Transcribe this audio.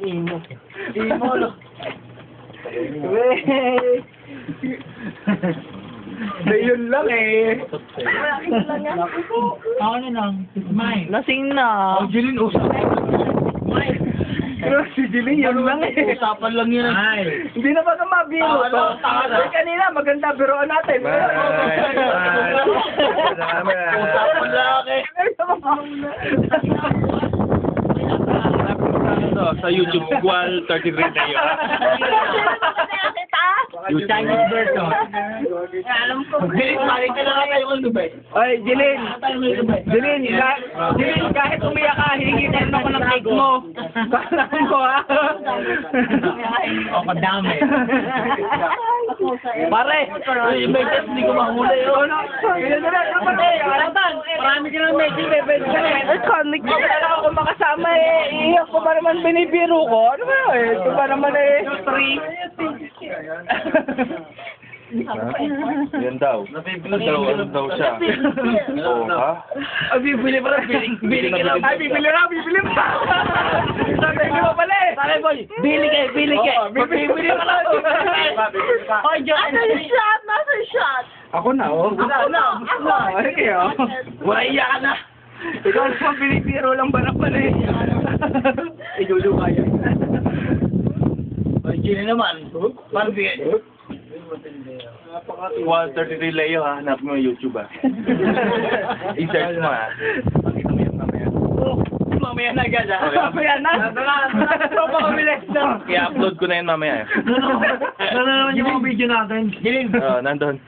Imo. Imo, no? Wey! Na yun lang eh. Ako na lang. Smile. Lasing na. Oh, Jeline, usapan. Smile. Pero si Jilly yun lang eh. Usapan lang yun. Hindi na ba na mabiro to? Eh, kanina maganda biroan natin. Usapan lang eh. Sa YouTube, Gual 33 na yun. Yung Chinese version. Alam ko. Balik ka na tayo ng Dubai. Oy, Jilin. Jilin, kahit umiyak ka, hingi pa rin ako ng cake mo. Kasalan ko ha. O, kadami. Pare. May test, hindi ko mahuli. Marami ka ng medyo bebed ka eh. Ay, conic ko na lang ako makasama eh. Iiyak ko pa naman binibiro ko. Ano ba eh? Ito pa naman eh. Yan daw. Ano daw siya? Oo, ha? Ay, bibili pa lang. Bili ka lang. Ay, bibili pa. Sabi mo pala eh. Pare boy, bili ka. Bibili ka lang. Hoy, John. Nasa shot? Ako na, oh. Ako. Ay, kayo. Wala iya ka na. Ikaw naman binibiro lang ba naman eh. Iduluka yan. Hoy, Jeline naman. Parang bigay. Gual 33 Leo, ha? Hanap mo yung YouTube, ha? I-search mo, ha? Pakita mo yan mamaya. Mamaya na agad ah. Mamaya na. So, baka bilis na. I-upload ko na yan mamaya, eh. Ano naman yung mga video natin? Jeline. Oo, nandun.